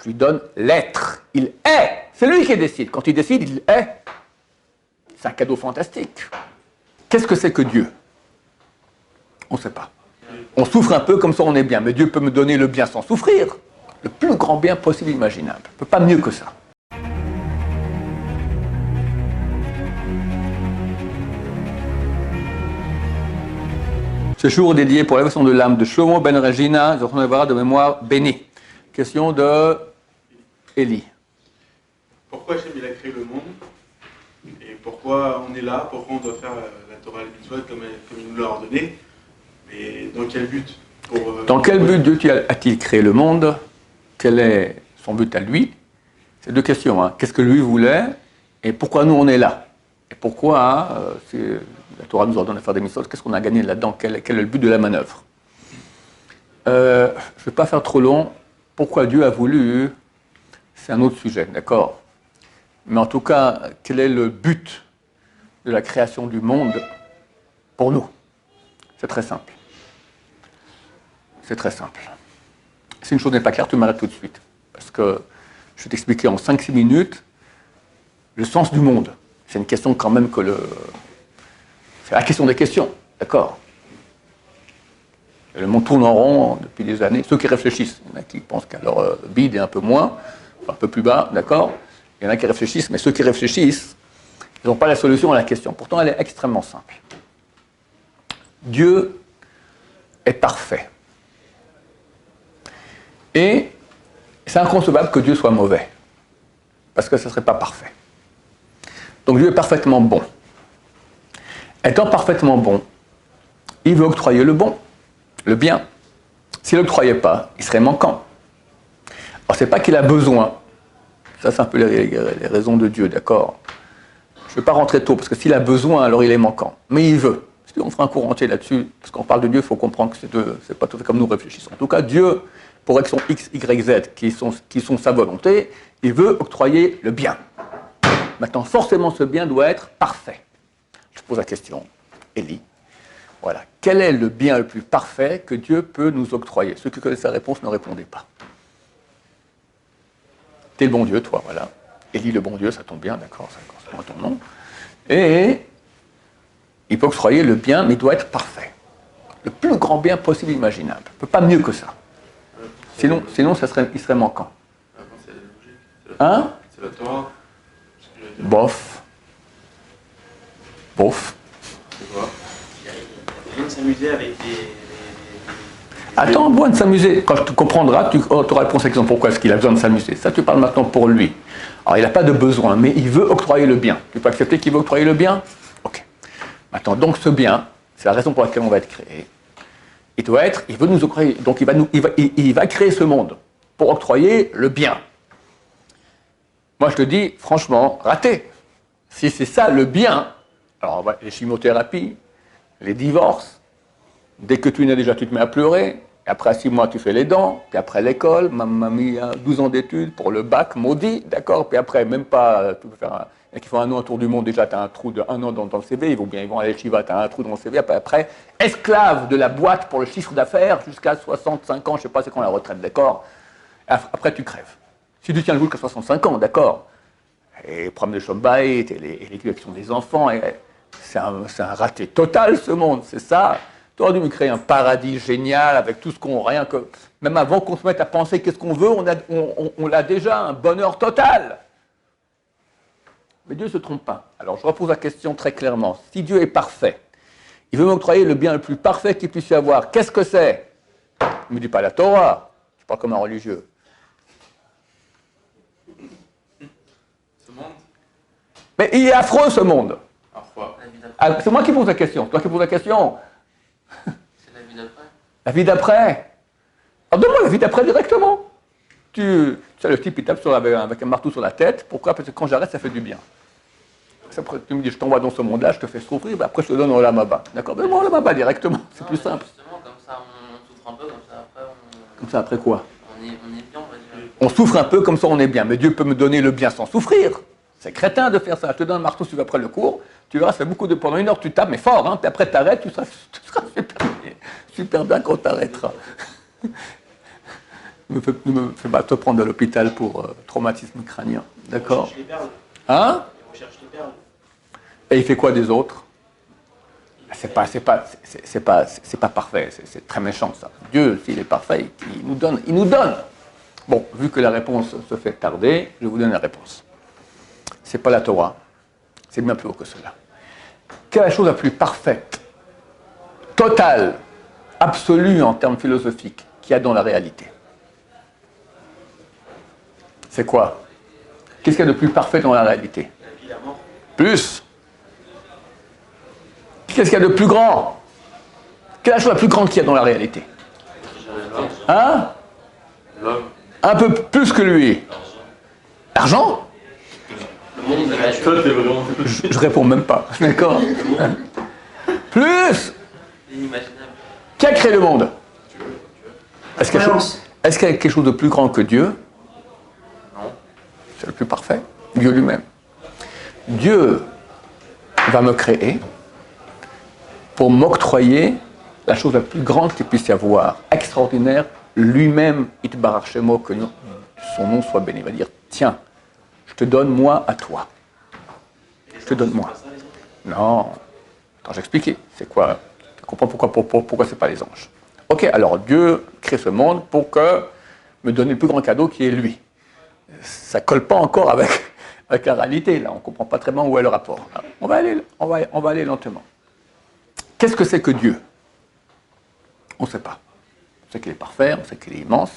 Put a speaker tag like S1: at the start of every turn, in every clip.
S1: Je lui donne l'être. Il est. C'est lui qui décide. Quand il décide, il est. C'est un cadeau fantastique. Qu'est-ce que c'est que Dieu? On ne sait pas. On souffre un peu, comme ça on est bien. Mais Dieu peut me donner le bien sans souffrir. Le plus grand bien possible imaginable. Il ne peut pas mieux que ça. Ce jour dédié pour l'élévation de l'âme de Shlomo ben Regina, de mémoire bénie. Question de Élie.
S2: Pourquoi Hachem il a créé le monde? Et pourquoi on est là? Pourquoi on doit faire la Torah et le Mitzvot comme il nous l'a ordonné? Mais dans quel but?
S1: Dans quel but Dieu a-t-il créé le monde? Quel est son but à lui? C'est deux questions. Hein. Qu'est-ce que lui voulait? Et pourquoi nous on est là? Et pourquoi la Torah nous ordonne de faire des mitzvot? Qu'est-ce qu'on a gagné là-dedans? Quel est le but de la manœuvre? Je ne vais pas faire trop long. Pourquoi Dieu a voulu? C'est un autre sujet, d'accord? Mais en tout cas, quel est le but de la création du monde pour nous? C'est très simple. C'est très simple. Si une chose n'est pas claire, tu m'arrêtes tout de suite. Parce que je vais t'expliquer en 5-6 minutes le sens du monde. C'est une question quand même que c'est la question des questions, d'accord? Le monde tourne en rond depuis des années. Ceux qui réfléchissent, il y en a qui pensent qu'à leur bide est un peu moins, un peu plus bas, d'accord? Il y en a qui réfléchissent, mais ceux qui réfléchissent, ils n'ont pas la solution à la question. Pourtant, elle est extrêmement simple. Dieu est parfait. Et c'est inconcevable que Dieu soit mauvais, parce que ce ne serait pas parfait. Donc Dieu est parfaitement bon. Étant parfaitement bon, il veut octroyer le bon, le bien. S'il n'octroyait pas, il serait manquant. Alors c'est pas qu'il a besoin, ça c'est un peu les raisons de Dieu, d'accord? Je ne vais pas rentrer tôt, parce que s'il a besoin, alors il est manquant. Mais il veut. Si on fera un cours entier là-dessus, parce qu'on parle de Dieu, il faut comprendre que c'est pas tout à fait comme nous réfléchissons. En tout cas, Dieu, pour X, Y, Z, qui sont sa volonté, il veut octroyer le bien. Maintenant, forcément, ce bien doit être parfait. Je pose la question, Élie. Voilà. Quel est le bien le plus parfait que Dieu peut nous octroyer? Ceux qui connaissent la réponse ne répondez pas. T'es le bon Dieu, toi, voilà. Élie, le bon Dieu, ça tombe bien, d'accord, ça correspond à ton nom. Et il peut octroyer le bien, mais il doit être parfait. Le plus grand bien possible imaginable. Il ne peut pas mieux que ça. Sinon il serait manquant. Hein?
S2: C'est la Torah.
S1: Bof. Bof.
S2: C'est quoi?
S3: Il vient de s'amuser avec des...
S1: Attends, bon de s'amuser. Quand tu comprendras, tu auras réponse à la question pourquoi est-ce qu'il a besoin de s'amuser. Ça, tu parles maintenant pour lui. Alors, il n'a pas de besoin, mais il veut octroyer le bien. Tu peux accepter qu'il veut octroyer le bien? Ok. Maintenant, donc ce bien, c'est la raison pour laquelle on va être créé. Il veut nous octroyer, donc il va créer ce monde pour octroyer le bien. Moi, je te dis, franchement, raté. Si c'est ça le bien, alors les chimiothérapies, les divorces, dès que tu nais déjà, tu te mets à pleurer, et après 6 mois, tu fais les dents, puis après l'école, maman a mis 12 ans d'études pour le bac, maudit, d'accord, puis après, même pas, tu peux faire il y en a qui font 1 an autour du monde, déjà tu as un trou de 1 an dans le CV, ils vont aller à Shiva, tu as un trou dans le CV, après, esclave de la boîte pour le chiffre d'affaires, jusqu'à 65 ans, je ne sais pas c'est quand la retraite, d'accord, après tu crèves. Si tu tiens le coup jusqu'à 65 ans, d'accord, et les problèmes de Shombait, et l'éducation des enfants, c'est un raté total ce monde, c'est ça. Tu aurais dû me créer un paradis génial avec tout ce qu'on... rien que même avant qu'on se mette à penser qu'est-ce qu'on veut, on a déjà un bonheur total. Mais Dieu ne se trompe pas. Alors je repose la question très clairement. Si Dieu est parfait, il veut m'octroyer le bien le plus parfait qu'il puisse y avoir. Qu'est-ce que c'est? Il ne me dit pas la Torah. Je parle comme un religieux.
S2: Ce monde?
S1: Mais il est affreux ce monde.
S2: Parfois.
S1: Ah, c'est moi qui pose la question. C'est toi qui pose la question.
S3: C'est la vie d'après.
S1: La vie d'après. Alors donne-moi la vie d'après directement. Tu sais, le type il tape avec un marteau sur la tête. Pourquoi? Parce que quand j'arrête, ça fait du bien. Après, tu me dis, je t'envoie dans ce monde-là, je te fais souffrir, ben après je te donne au Lamaba. D'accord? Donne-moi au Lamaba directement, c'est plus simple.
S3: Justement, comme ça on souffre un peu, comme ça après
S1: Comme ça, après quoi?
S3: on est bien, on va dire.
S1: On souffre un peu, comme ça on est bien. Mais Dieu peut me donner le bien sans souffrir. C'est crétin de faire ça. Je te donne un marteau, tu vas après le cours, tu verras, ça fait beaucoup de... Pendant 1 heure, tu tapes, mais fort, hein, puis après tu t'arrêtes, tu seras super bien quand tu arrêteras. Ne me fais pas te prendre à l'hôpital pour traumatisme crânien. D'accord?
S4: On cherche les perles.
S1: Hein?
S4: On cherche les perles.
S1: Et il fait quoi des autres? C'est pas parfait, c'est très méchant ça. Dieu, s'il est parfait, il nous donne, il nous donne. Bon, vu que la réponse se fait tarder, je vous donne la réponse. C'est pas la Torah, c'est bien plus haut que cela. Quelle est la chose la plus parfaite, totale, absolue en termes philosophiques qu'il y a dans la réalité? C'est quoi? Qu'est-ce qu'il y a de plus parfait dans la réalité?
S4: La vie, la mort.
S1: Plus. Qu'est-ce qu'il y a de plus grand? Quelle est la chose la plus grande qu'il y a dans la réalité? Hein?
S3: L'homme.
S1: Un peu plus que lui. L'argent?
S3: Le monde, la
S2: Toi, t'es vraiment.
S1: Je réponds même pas. D'accord? Plus.
S3: inimaginable.
S1: Qui a créé le monde? Est-ce qu'il y a
S4: Croyance.
S1: quelque chose de plus grand que Dieu?
S3: Non.
S1: C'est le plus parfait. Dieu lui-même. Dieu va me créer pour m'octroyer la chose la plus grande qu'il puisse y avoir, extraordinaire, lui-même, Itbarach Shemo, que son nom soit béni. Il va dire, tiens, je te donne moi à toi. Je te donne moi. Non. Attends, j'expliquais. C'est quoi? Tu comprends pourquoi c'est pas les anges. Ok, alors Dieu crée ce monde pour me donner le plus grand cadeau qui est lui. Ça colle pas encore avec la réalité, là. On comprend pas très bien où est le rapport. On va aller lentement. Qu'est-ce que c'est que Dieu? On ne sait pas. On sait qu'il est parfait, on sait qu'il est immense,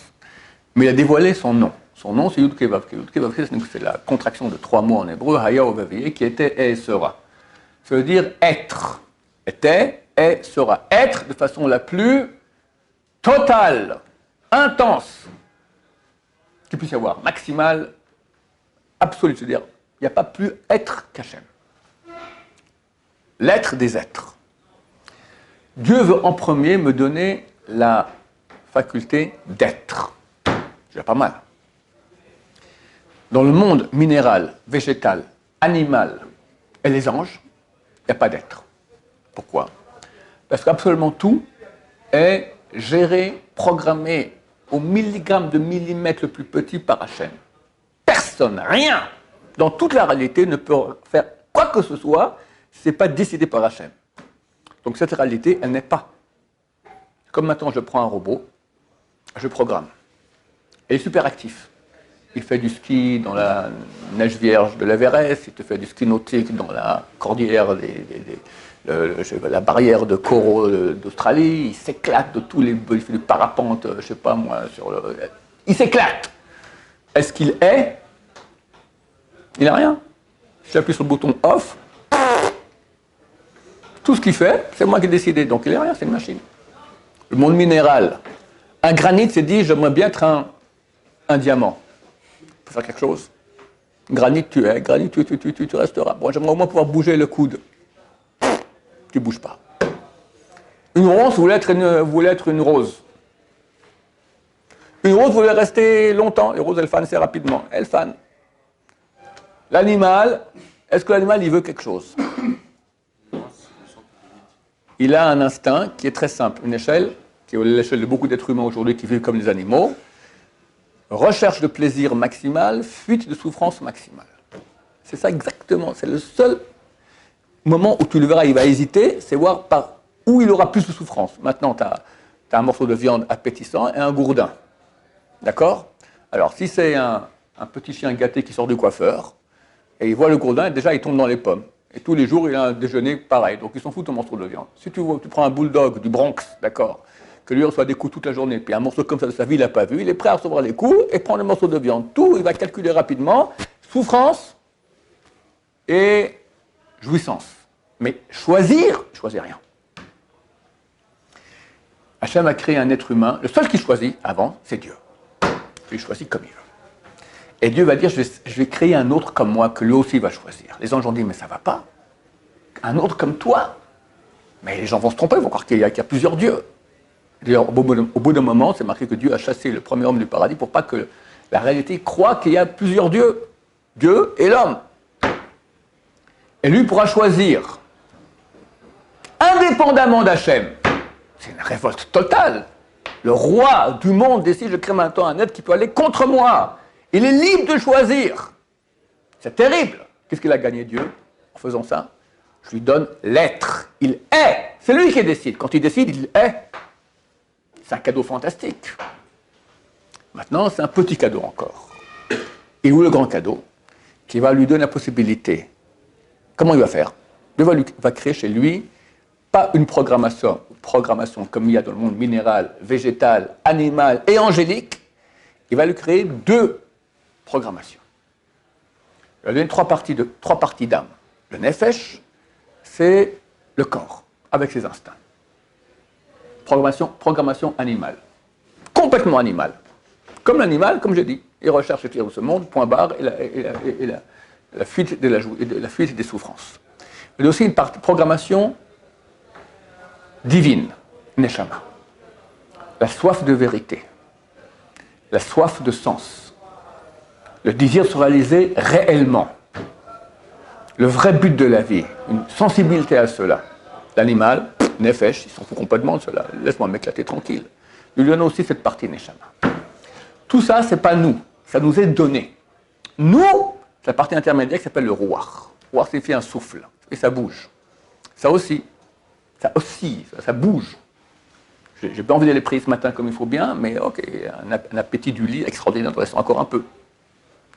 S1: mais il a dévoilé son nom. Son nom, c'est Yud Kei Vav Kei. Yud Kei Vav Kei, c'est la contraction de 3 mots en hébreu, Haya Ovaviye, qui était et sera. Ça veut dire être. Était et sera. Être de façon la plus totale, intense, qu'il puisse y avoir, maximale, absolue. C'est-à-dire, il n'y a pas plus être qu'Hachem. L'être des êtres. Dieu veut en premier me donner la faculté d'être. C'est déjà pas mal. Dans le monde minéral, végétal, animal et les anges, il n'y a pas d'être. Pourquoi? Parce qu'absolument tout est géré, programmé au milligramme de millimètre le plus petit par Hachem. Personne, rien, dans toute la réalité ne peut faire quoi que ce soit si ce n'est pas décidé par Hachem. Donc cette réalité, elle n'est pas. Comme maintenant, je prends un robot, je programme. Il est super actif. Il fait du ski dans la neige vierge de l'Everest, il te fait du ski nautique dans la cordillère, la barrière de coraux d'Australie, il s'éclate de tous les... Il fait du parapente, je sais pas moi, il s'éclate. Est-ce qu'il est? Il n'a rien. Si j'appuie sur le bouton off, tout ce qu'il fait, c'est moi qui ai décidé. Donc il n'est rien, c'est une machine. Le monde minéral. Un granit s'est dit, j'aimerais bien être un diamant. Tu peux faire quelque chose. Granit, tu es. Granit, tu resteras. Bon, j'aimerais au moins pouvoir bouger le coude. Tu ne bouges pas. Une rose voulait être une rose. Une rose voulait rester longtemps. Les roses, elles fanent assez rapidement. Elles fanent. L'animal, est-ce que l'animal, il veut quelque chose? Il a un instinct qui est très simple. Une échelle, qui est l'échelle de beaucoup d'êtres humains aujourd'hui qui vivent comme les animaux. Recherche de plaisir maximal, fuite de souffrance maximale. C'est ça exactement. C'est le seul moment où tu le verras, il va hésiter, c'est voir par où il aura plus de souffrance. Maintenant, tu as un morceau de viande appétissant et un gourdin. D'accord? Alors, si c'est un petit chien gâté qui sort du coiffeur, et il voit le gourdin, déjà il tombe dans les pommes. Et tous les jours, il a un déjeuner pareil. Donc, il s'en fout ton morceau de viande. Si tu prends un bulldog du Bronx, d'accord, que lui reçoit des coups toute la journée, puis un morceau comme ça de sa vie, il n'a pas vu, il est prêt à recevoir les coups et prendre le morceau de viande. Tout, il va calculer rapidement. Souffrance et jouissance. Mais choisir, il ne choisit rien. Hachem a créé un être humain. Le seul qui choisit avant, c'est Dieu. Il choisit comme il veut. Et Dieu va dire, je vais créer un autre comme moi, que lui aussi va choisir. Les anges ont dit, mais ça ne va pas. Un autre comme toi. Mais les gens vont se tromper, ils vont croire qu'il y a plusieurs dieux. D'ailleurs, au bout d'un moment, c'est marqué que Dieu a chassé le premier homme du paradis pour pas que la réalité croie qu'il y a plusieurs dieux. Dieu et l'homme. Et lui pourra choisir, indépendamment d'Hachem. C'est une révolte totale. Le roi du monde décide, je crée maintenant un être qui peut aller contre moi. Il est libre de choisir. C'est terrible. Qu'est-ce qu'il a gagné Dieu en faisant ça? Je lui donne l'être. Il est. C'est lui qui décide. Quand il décide, il est. C'est un cadeau fantastique. Maintenant, c'est un petit cadeau encore. Et où le grand cadeau? Qui va lui donner la possibilité. Comment il va faire? Il va créer chez lui, pas une programmation comme il y a dans le monde minéral, végétal, animal et angélique. Il va lui créer 2 programmations. Il va lui donner 3 parties d'âme. Le nefesh, c'est le corps, avec ses instincts. Programmation animale. Complètement animale. Comme l'animal, comme j'ai dit, il recherche de ce monde, point barre, et la fuite des souffrances. Il y a aussi une programmation divine, neshama. La soif de vérité, la soif de sens, le désir de se réaliser réellement, le vrai but de la vie, une sensibilité à cela. L'animal, nefesh, il s'en fout complètement de cela, laisse-moi m'éclater tranquille. Il lui donne aussi cette partie neshama. Tout ça, c'est pas nous, ça nous est donné. Nous, c'est la partie intermédiaire qui s'appelle le ruach. Ruach signifie un souffle, et ça bouge. Ça aussi, ça bouge. J'ai pas envie d'aller prier ce matin comme il faut bien, mais ok, un appétit du lit extraordinaire, il reste encore un peu.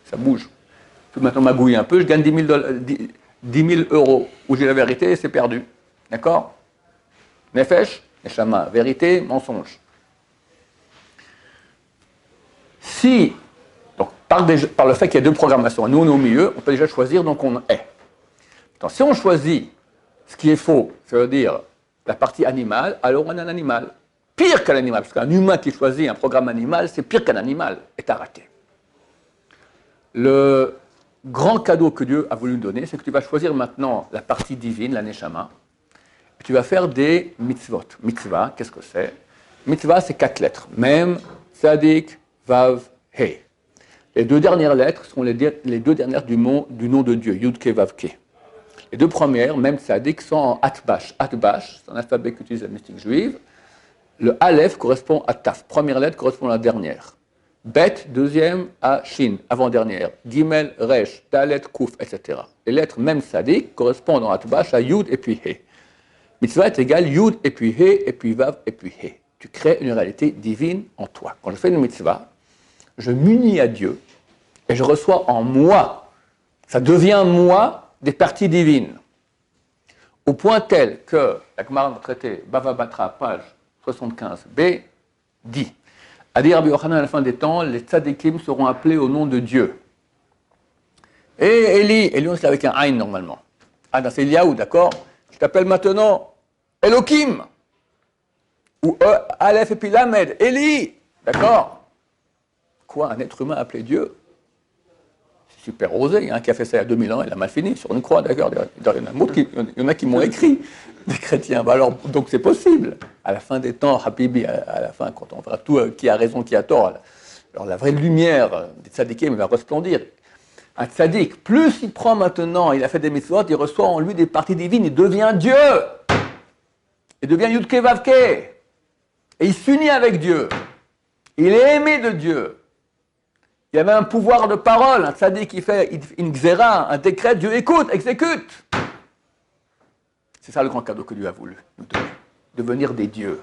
S1: Ça bouge. Je peux maintenant magouiller un peu, je gagne 10 000 euros. Où j'ai la vérité, c'est perdu. D'accord? Nefesh, neshama, vérité, mensonge. Si, donc par le fait qu'il y a 2 programmations, nous on est au milieu, on peut déjà choisir, donc on est. Attends, si on choisit ce qui est faux, ça veut dire la partie animale, alors on est un animal. Pire qu'un animal, parce qu'un humain qui choisit un programme animal, c'est pire qu'un animal, est à rater. Le grand cadeau que Dieu a voulu nous donner, c'est que tu vas choisir maintenant la partie divine, la neshama, et tu vas faire des mitzvot. Mitzvah, qu'est-ce que c'est? Mitzvah, c'est 4 lettres. Mem, tzadik, vav, he. Les 2 dernières lettres sont les 2 dernières du nom de Dieu, Yud Ke Vav Ke. Les 2 premières, même tzadik, sont en atbash. Atbash, c'est un alphabet qu'utilise la mystique juive. Le aleph correspond à taf. Première lettre correspond à la dernière. Bet, deuxième, à shin, avant-dernière. Gimel, resh, dalet, kouf, etc. Les lettres même tzadik correspondent en atbash à yud et puis he. Mitzvah est égal yud et puis he et puis vav et puis he. Tu crées une réalité divine en toi. Quand je fais une mitzvah, je m'unis à Dieu et je reçois en moi, ça devient moi, des parties divines. Au point tel que la Gemara dans le traité Bava Batra, page 75b, dit a dit Rabbi Yochanan à la fin des temps, les tzadikim seront appelés au nom de Dieu. Et Eli, c'est avec un Ain normalement. Ah, c'est Eliaou, d'accord? Je t'appelle maintenant Elohim. Ou Aleph et puis Lamed, Eli, d'accord? Quoi, un être humain appelé Dieu? C'est super osé, il y a un qui a fait ça il y a 2000 ans, il a mal fini, sur une croix, d'accord? Il y en a qui m'ont écrit, des chrétiens. Bah alors, donc c'est possible. À la fin des temps, Habibi, à la fin, quand on verra tout, qui a raison, qui a tort, alors la vraie lumière des tzadikim va resplendir. Un tzadik, plus il prend maintenant, il a fait des mitzvot, il reçoit en lui des parties divines, il devient Dieu. Il devient Yud Ke Vav Ke. Et il s'unit avec Dieu. Il est aimé de Dieu. Il y avait un pouvoir de parole, un tzaddik qui fait une xéra, un décret, Dieu écoute, exécute. C'est ça le grand cadeau que Dieu a voulu nous donner. Devenir des dieux.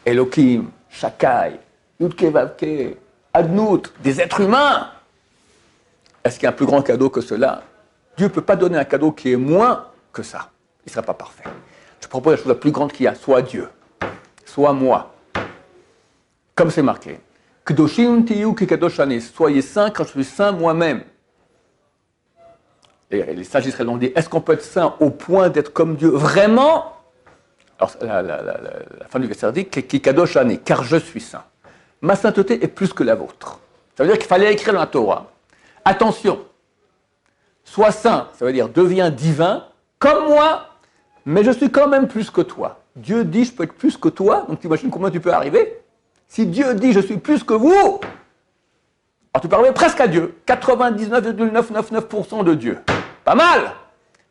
S1: Elohim, Shakai, Yud Ke Vav Ke, Adnout, des êtres humains. Est-ce qu'il y a un plus grand cadeau que cela? Dieu ne peut pas donner un cadeau qui est moins que ça. Il ne sera pas parfait. Je propose la chose la plus grande qu'il y a, soit Dieu, soit moi. Comme c'est marqué. Kedoshim tiyu ki kedoshani. Soyez saints quand je suis saint moi-même. Et les sages israéliens ont dit, est-ce qu'on peut être saint au point d'être comme Dieu vraiment? Alors, la fin du verset dit, ki kedoshani, car je suis saint. Ma sainteté est plus que la vôtre. Ça veut dire qu'il fallait écrire dans la Torah. Attention, sois saint, ça veut dire deviens divin, comme moi, mais je suis quand même plus que toi. Dieu dit, je peux être plus que toi, donc tu imagines combien tu peux arriver? Si Dieu dit, je suis plus que vous, alors tu peux arriver presque à Dieu, 99,999% de Dieu. Pas mal!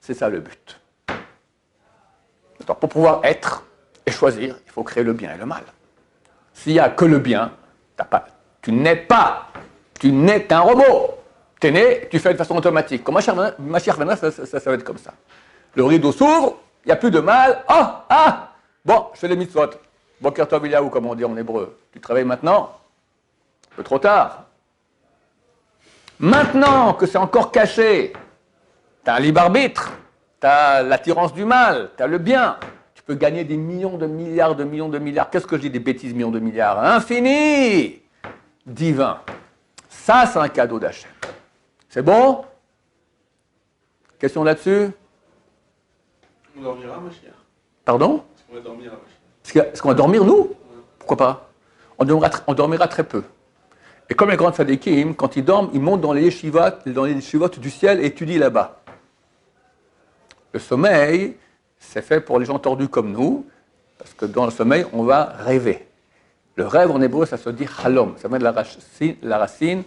S1: C'est ça le but. Alors, pour pouvoir être et choisir, il faut créer le bien et le mal. s'il n'y a que le bien, tu n'es pas. Tu n'es qu'un robot. Tu es né, tu fais de façon automatique. Quand Mashiach viendra, ça va être comme ça. Le rideau s'ouvre, il n'y a plus de mal. Bon, je fais les mitzvot. Boker Tov Eliyahu, comme on dit en hébreu. Tu travailles maintenant? Un peu trop tard. Maintenant que c'est encore caché, tu as un libre arbitre, tu as l'attirance du mal, tu as le bien. Tu peux gagner des millions de milliards, de millions de milliards. Qu'est-ce que je dis des bêtises, millions de milliards? Infini! Divin. Ça, c'est un cadeau d'Hachem. C'est bon? Question là-dessus?
S2: On dormira, Mashiach.
S1: Pardon?
S2: Est-ce qu'on va dormir, Mashiach?
S1: Est-ce qu'on va dormir, nous? Pourquoi pas? On dormira très peu. Et comme les grands tzadikim, quand ils dorment, ils montent dans les yeshivot du ciel et étudient là-bas. Le sommeil, c'est fait pour les gens tordus comme nous, parce que dans le sommeil, on va rêver. Le rêve en hébreu, ça se dit halom. Ça vient de la racine.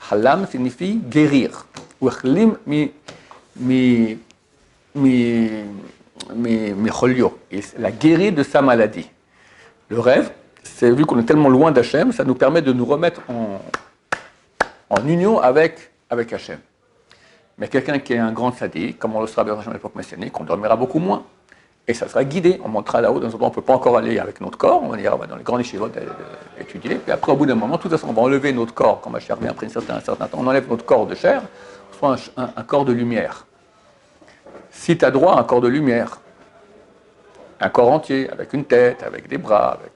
S1: Halam signifie guérir. Ou chlim mi cholio. Il a guéri de sa maladie. Le rêve, c'est vu qu'on est tellement loin d'Hachem, ça nous permet de nous remettre en union avec Hachem. Mais quelqu'un qui est un grand sadique, comme on le sera à l'époque messianique, on dormira beaucoup moins. Et ça sera guidé. On montera là-haut, dans un endroit où on ne peut pas encore aller avec notre corps. On ira dans les grandes yeshivot étudier. Puis après, au bout d'un moment, de toute façon, on va enlever notre corps. Quand ma chair vient après un certain temps, on enlève notre corps de chair, soit un corps de lumière. Si tu as droit à un corps de lumière, un corps entier, avec une tête, avec des bras, avec...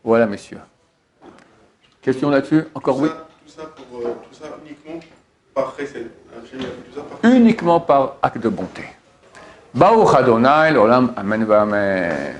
S1: Voilà, messieurs. Question là-dessus? Encore oui?
S2: Tout ça uniquement par chesed. Hachem a fait tout ça par
S1: Uniquement par acte de bonté. Baruch Adonai, l'olam, amen, amen.